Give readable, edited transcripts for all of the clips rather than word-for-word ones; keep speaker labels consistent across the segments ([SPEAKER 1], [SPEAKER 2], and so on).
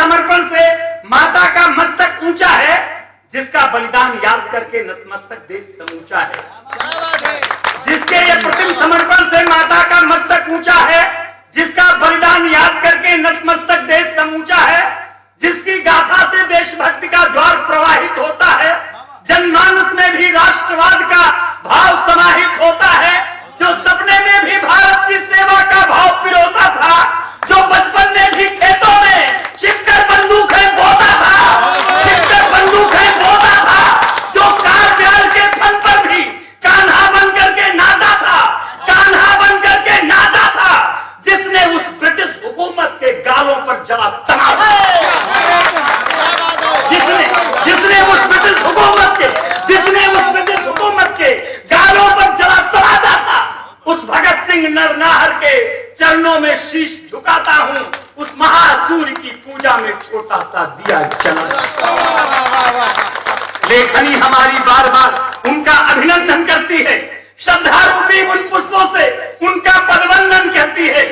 [SPEAKER 1] समर्पण से माता का मस्तक ऊंचा है, जिसका बलिदान याद करके नतमस्तक देश समूचा है। जिसके ये प्रतिम समर्पण से माता का मस्तक ऊंचा है, जिसका बलिदान याद करके नतमस्तक देश समूचा है, जिसकी गाथा से देशभक्ति का द्वार प्रवाहित होता है, जनमानस में भी राष्ट्रवाद का भाव समाहित होता है, जो सपने में भी भारत की सेवा का भाव पिरोता था, जो बचपन में भी खेतों में छिपकर बंदूकें बोता था, छिपकर बंदूकें बोता था, जो कार प्यार के फन पर भी कान्हा बन करके नाचा था, कान्हा बन करके नाचा था, जिसने उस ब्रिटिश हुकूमत के गालों पर जला तमाचा, जिसने उस ब्रिटिश हुकूमत के गालों पर जला तमाचा था, उस भगत सिंह नरनाहर के चरणों में शीश झुकाता हूं, उस महासूर्य की पूजा में छोटा सा दिया जला। लेखनी हमारी बार बार उनका अभिनंदन करती है, श्रद्धा रूपी उन पुष्पों से उनका पदवंदन करती है,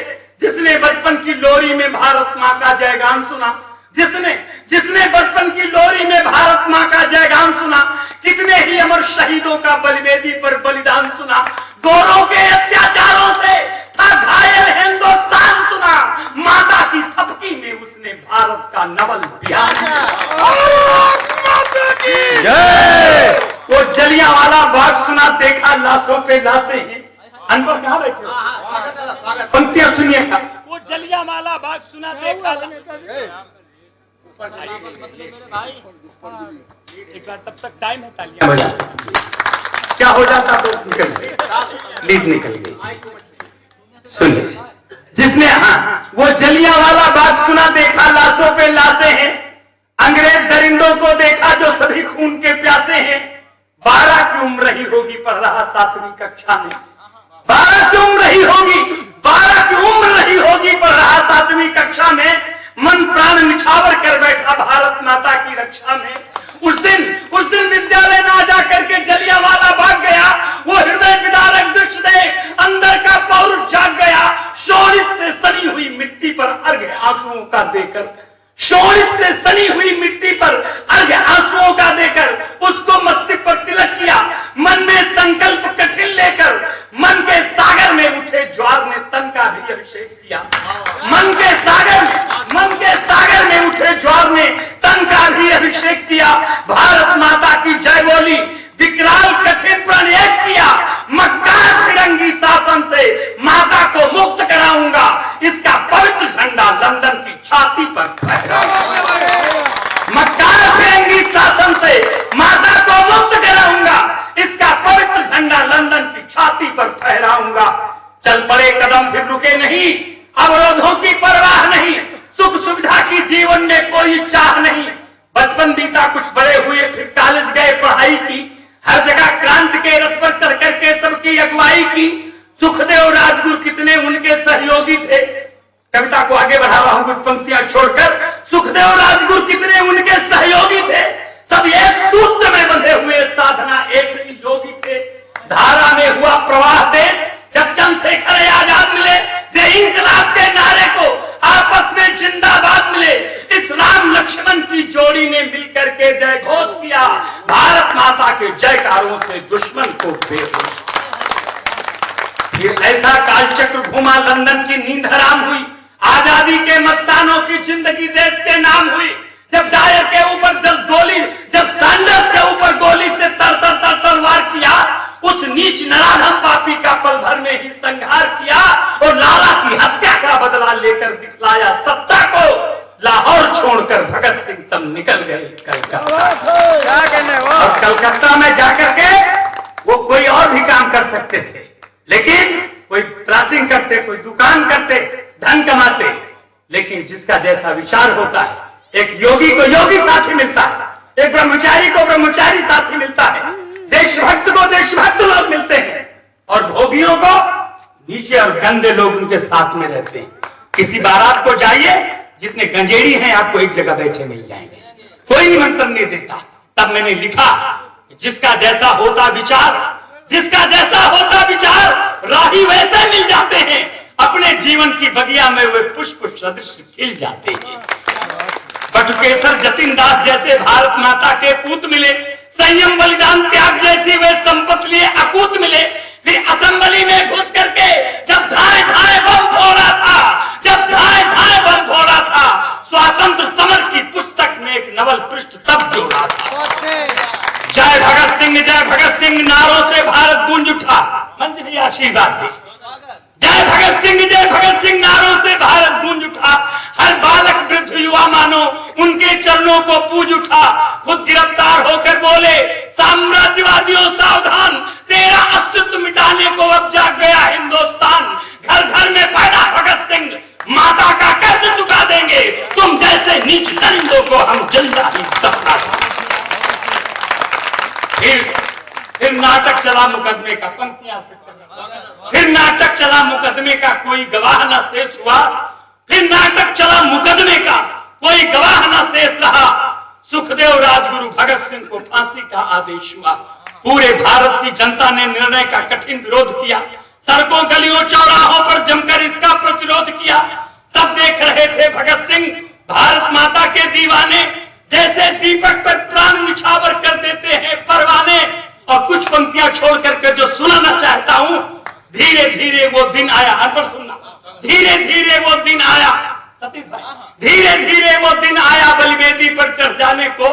[SPEAKER 1] जिसने बचपन की लोरी में भारत मां का जयगान सुना, जिसने बचपन की लोरी में भारत मां का जयगान सुना, कितने ही अमर शहीदों का बलिवेदी पर बलिदान सुना, गोरों के अत्याचारों से था घायल हिंदुस्तान सुना, माता की थपकी में उसने भारत का नवल बिहार। वो जलियांवाला बाग सुना, देखा लाशों पे लाशें हैं। अनवर कहाँ बैठे हो? पंक्तियां सुनिएगा।
[SPEAKER 2] वो जलियांवाला बाग सुना, देखा एक बार, तब तक टाइम है, तालियां
[SPEAKER 1] बजा। क्या हो जाता तो निकल गई, लीड निकल गई। सुनिए, जिसने वो जलियांवाला बाग सुना, देखा लाशों पे लाशें हैं, अंग्रेज दरिंदों को देखा जो सभी खून के प्यासे हैं, 12 की उम्र ही होगी पढ़ रहा 7वीं कक्षा में, 12 की उम्र ही होगी, 12 की उम्र ही होगी पढ़ रहा 7वीं कक्षा में, मन प्राण निछावर कर बैठा भारत माता की रक्षा में। उस दिन विद्यालय ना जा करके जलियांवाला बाग गया, वो हृदय विदारक दृश्य देख अंदर का पौरुष जाग गया, शोणित से सनी हुई मिट्टी पर अर्घ्य आंसुओं का देकर, शोणित से सनी हुई मिट्टी पर अर्घ्य आंसुओं का देकर उसको मस्तिष्क पर तिलक किया, मन में संकल्प कठिन लेकर, मन के सागर में उठे ज्वार ने तन का भी अभिषेक किया, मन के सागर में उठे ज्वार ने तन का भी अभिषेक किया, भारत माता की जय बोली, विकराल कठिन प्रण एक किया, मक्कार फिरंगी शासन से माता को मुक्त कराऊंगा, इसका पवित्र झंडा लंदन की छाती पर फहराऊंगा, मक्कार फिरंगी शासन से माता को मुक्त कराऊंगा, इसका पवित्र झंडा लंदन की छाती पर फहराऊंगा। चल पड़े कदम फिर रुके नहीं, अवरोधों की परवाह नहीं, सुख सुविधा की जीवन में कोई चाह नहीं, बचपन बीता कुछ बड़े हुए फिर कॉलेज गए पढ़ाई की, हर जगह क्रांति के रथ पर चढ़ करके सबकी अगुवाई की, सुखदेव राजगुरु कितने उनके सहयोगी थे। कविता को आगे बढ़ा रहा हूं कुछ पंक्तियां छोड़कर। सुखदेव राजगुरु कितने उनके सहयोगी थे, सब एक सूत्र में बंधे हुए साधना एक ही योगी थे। धारा में हुआ प्रवाह से जब चंद्रशेखर आजाद मिले, जे इंकलाब के नारे को आपस में जिंदाबाद मिले, इस राम लक्ष्मण की जोड़ी ने मिलकर के जय घोष किया, भारत माता के जयकारों से दुश्मन को बेहोश। फिर ऐसा कालचक्र घुमा, लंदन की नींद हराम हुई, आजादी के मस्तानों की जिंदगी देश के नाम हुई। जब डायर के ऊपर 10 गोली, जब सैंडर्स के ऊपर गोली से तर वार किया, उस नीच नराधम पापी का पल भर में ही संहार किया और लाला की हत्या का बदला लेकर दिखलाया सत्ता को। लाहौर छोड़कर भगत सिंह तब निकल गए कलकत्ता, और कलकत्ता में जाकर के वो कोई और भी काम कर सकते थे, लेकिन कोई ड्राफ्टिंग करते, कोई दुकान करते, धन कमाते, लेकिन जिसका जैसा विचार होता है, एक योगी को योगी साथी मिलता है, एक ब्रह्मचारी को ब्रह्मचारी साथी मिलता है, देशभक्त को देशभक्त लोग मिलते हैं, और भोगियों को नीचे और गंदे लोग उनके साथ में रहते हैं। किसी बारात को जाइए, जितने गंजेड़ी हैं आपको एक जगह बैठे मिल जाएंगे, कोई निमंत्रण नहीं देता। तब मैंने लिखा, जिसका जैसा होता विचार, जिसका जैसा होता विचार, राही वैसे मिल जाते हैं, अपने जीवन की बगिया में वे पुष्प सदृश खिल जाते हैं। बटुकेश्वर जतिन दास जैसे भारत माता के पूत मिले, संयम बलिदान त्याग जैसी वे संपत्ति लिए अकूत मिले। फिर असेंबली में घुस करके जब धाए धाए बम फोड़ा था, जब धाए धाए बम फोड़ा था, स्वातंत्र समर की पुस्तक में एक नवल पृष्ठ तब जोड़ा था। जय भगत सिंह नारों से भारत गूंज उठा। मंच भी आशीर्वाद दी। जय भगत सिंह नारों से भारत गूंज उठा। हर बालक वृद्ध युवा मानो उनके चरणों को पूज उठा। खुद गिरफ्तार होकर बोले, साम्राज्यवादियों सावधान, तेरा अस्तित्व मिटाने को अब जाग गया हिंदुस्तान। घर घर में पैदा भगत सिंह, माता का कैसे चुका देंगे, तुम जैसे नीच दरिंदों को हम जिंदा ही दफना देंगे। फिर नाटक चला मुकदमे का, पंक्तियां फिर नाटक चला मुकदमे का, कोई गवाह न शेष हुआ। फिर नाटक चला मुकदमे का, कोई गवाह न शेष रहा। सुखदेव राजगुरु भगत सिंह को फांसी का आदेश हुआ। पूरे भारत की जनता ने निर्णय का कठिन विरोध किया। सड़कों गलियों चौराहों पर जमकर इसका प्रतिरोध किया। सब देख रहे थे भगत सिंह भारत माता के दीवाने, जैसे दीपक पर प्राण निछावर कर देते हैं परवाने। और कुछ पंक्तियां छोड़ करके जो सुनाना चाहता हूं, धीरे धीरे वो दिन आया। अनपढ़ सुनना, धीरे धीरे वो दिन आया सतीश भाई, धीरे धीरे वो दिन आया बलिवेदी पर चढ़ जाने को।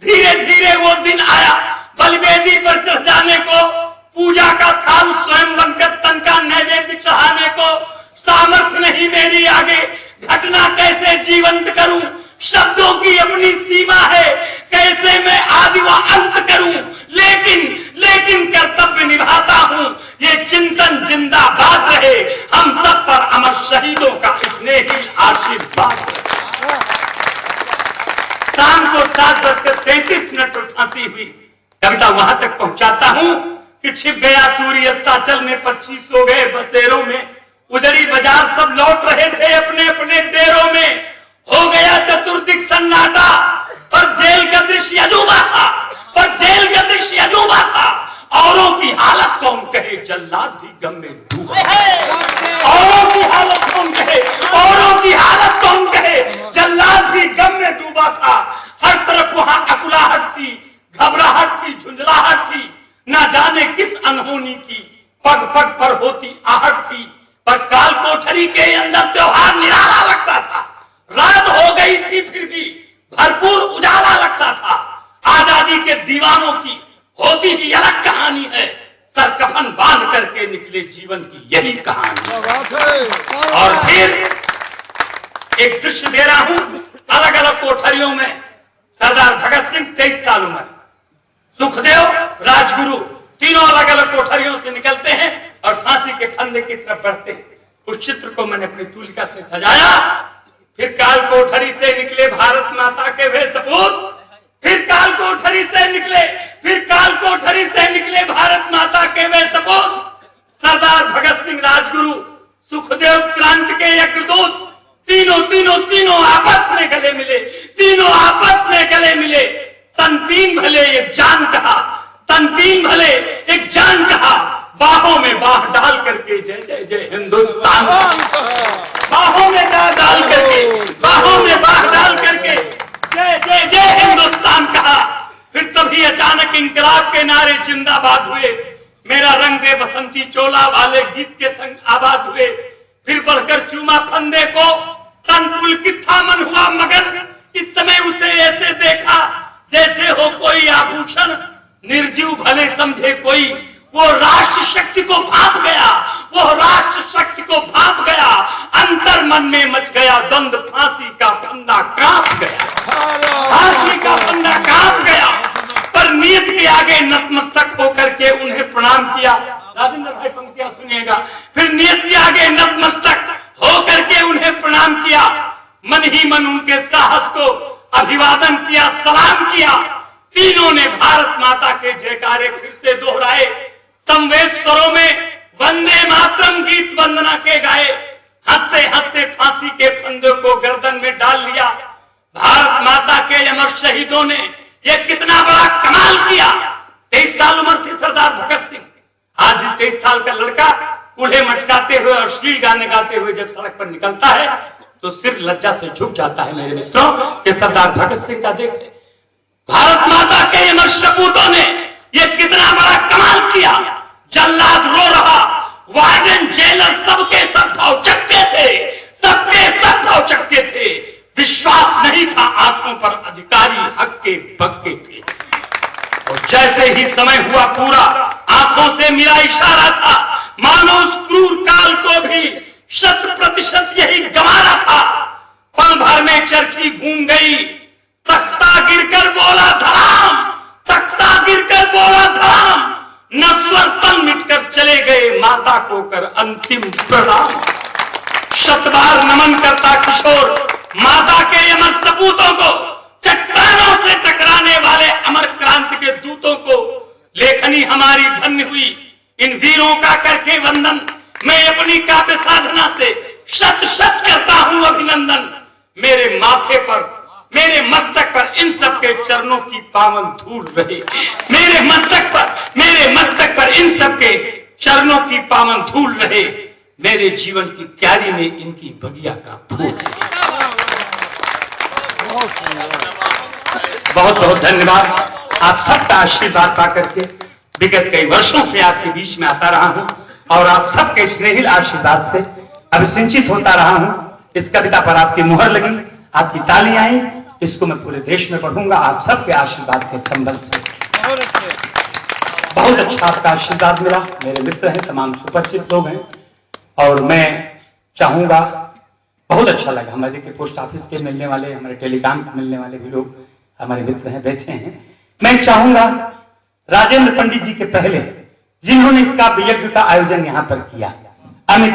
[SPEAKER 1] धीरे धीरे वो दिन आया बलिवेदी पर चढ़ जाने को। पूजा का थाल स्वयं बनकर तन का नैवेद्य चढ़ाने को। सामर्थ्य नहीं मेरी आगे, घटना कैसे जीवंत करूं। शब्दों की अपनी सीमा है, कैसे मैं आदि व अंत करूं। लेकिन कर्तव्य निभाता हूं। ये चिंतन जिंदाबाद रहे, हम सब पर अमर शहीदों का स्नेही आशीर्वाद। शाम को 7:33 पर फांसी हुई। कविता वहां तक पहुंचाता हूं कि छिप गया सूर्य अस्ताचल में, 25 हो गए बसेरों में। उजड़ी बाजार सब लौट रहे थे अपने अपने डेरों में। हो गया चतुर्दिक सन्नाटा, पर जेल का दृश्य अजूबा था, पर जेल का दृश्य अजूबा था। औरों की हालत कौन कहे, जल्लाद भी गम में डूबा। औरों की हालत कौन कहे, औरों की हालत कौन कहे, जल्लाद भी गम में डूबा था। हर तरफ वहां अकुलाहट थी, घबराहट थी, झुंझलाहट थी। ना जाने किस अनहोनी की पग पग पर होती आहट थी। पर काल कोठरी के अंदर त्योहार निराला लगता था। रात हो गई थी फिर भी भरपूर उजाला लगता था। आजादी के दीवानों की होती ही अलग कहानी है। सर कफन बांध करके निकले जीवन की यही कहानी। और फिर एक दृश्य दे रहा हूं, अलग अलग कोठरियों में सरदार भगत सिंह 23 साल उम्र, सुखदेव राजगुरु तीनों अलग अलग कोठरियों से निकलते हैं और फांसी के फंदे की तरफ बढ़ते हैं। उस चित्र को मैंने अपनी तूलिका से सजाया। फिर काल कोठरी से निकले भारत माता के वे सपूत। फिर काल कोठरी से निकले, फिर काल कोठरी से निकले भारत माता के वे सपूत। सरदार भगत सिंह राजगुरु, सुखदेव क्रांति के अग्रदूत, तीनों आपस में गले मिले, तीनों आपस में गले मिले। तन तीन भले एक जान कहा, तन तीन भले एक जान कहा। बाहों में बाह डाल करके जय जय जय हिंदुस्तान, बाहों में बाह डाल करके, बाहों में बाह डाल करके जय जय जय हिंदुस्तान कहा। फिर तभी अचानक इंकलाब के नारे जिंदाबाद हुए। मेरा रंग दे बसंती चोला वाले गीत के संग आबाद हुए। फिर बढ़कर चूमा फंदे को, तन पुलकित था मन हुआ मगन। इस समय उसे ऐसे देखा जैसे हो कोई आभूषण। निर्जीव भले समझे कोई, वो राष्ट्र शक्ति को भाप गया, वो राष्ट्र शक्ति को भाप गया। अंतर मन में मच गया द्वंद, फांसी का फंदा कांप गया, फांसी का फंदा कांप गया। पर नियत के आगे नतमस्तक होकर के उन्हें प्रणाम किया। राजेंद्र भाई पंक्तियां सुनिएगा। फिर नियत के आगे नतमस्तक होकर के उन्हें प्रणाम किया। मन ही मन उनके साहस को अभिवादन किया, सलाम किया। तीनों ने भारत माता के जयकारे फिर से दोहराए। संवेद स्वरों में वंदे मातरम गीत वंदना के गाए। हंसते हंसते फांसी के फंदे को गर्दन में डाल लिया। भारत माता के अमर शहीदों ने यह कितना बड़ा कमाल किया। 23 साल उम्र थी सरदार भगत सिंह। आज भी 23 साल का लड़का कूल्हे मटकाते हुए और अश्लील गाने गाते हुए जब सड़क पर निकलता है तो सिर लज्जा से झुक जाता है मेरे मित्रों कि सरदार भगत सिंह का देखे, भारत माता के अमर सपूतों ने ये कितना बड़ा कमाल किया। जल्लाद रो रहा, वार्डन जेलर सबके सब भौचक्के थे, सबके सब भौचक्के थे। विश्वास नहीं था आंखों पर, अधिकारी हक्के बक्के थे। और जैसे ही समय हुआ पूरा, आंखों से मेरा इशारा था, मानो उस क्रूर काल को भी 100% यही गंवारा था। पल भर में चरखी घूम गई, तख्ता गिरकर बोला धड़ाम, तख्ता गिरकर बोला धड़ाम, नस्वर तन मिटकर चले गए, माता को कर अंतिम प्रणाम। शतबार नमन करता किशोर माता के अमर सपूतों को, चट्टानों से टकराने वाले अमर क्रांति के दूतों को। लेखनी हमारी धन्य हुई इन वीरों का करके वंदन। मैं अपनी काव्य साधना से शत शत करता हूं अभिनंदन। मेरे माथे पर, मेरे मस्तक पर इन सबके चरणों की पावन धूल रहे। मेरे मस्तक पर इन सबके चरणों की पावन धूल रहे। मेरे जीवन की क्यारी में इनकी बगिया का फूल। बहुत बहुत धन्यवाद। आप सबका आशीर्वाद पाकर के विगत कई वर्षों से आपके बीच में आता रहा हूं और आप सबके स्नेहिल आशीर्वाद से अभिसिंचित होता रहा हूं। इस कविता पर आपकी मुहर लगी, आपकी तालियां आई, इसको मैं पूरे देश में पढ़ूंगा आप सबके आशीर्वाद के संबल से। बहुत अच्छा आपका आशीर्वाद मिला। मेरे मित्र हैं, तमाम सुपरिचित लोग हैं और मैं चाहूंगा, बहुत अच्छा लगा। हमारे के पोस्ट ऑफिस के मिलने वाले, हमारे टेलीकॉम के मिलने वाले भी लोग हमारे मित्र हैं, बैठे हैं। मैं चाहूंगा राजेंद्र पंडित जी के पहले जिन्होंने इस काव्य यज्ञ का आयोजन यहां पर किया, अमित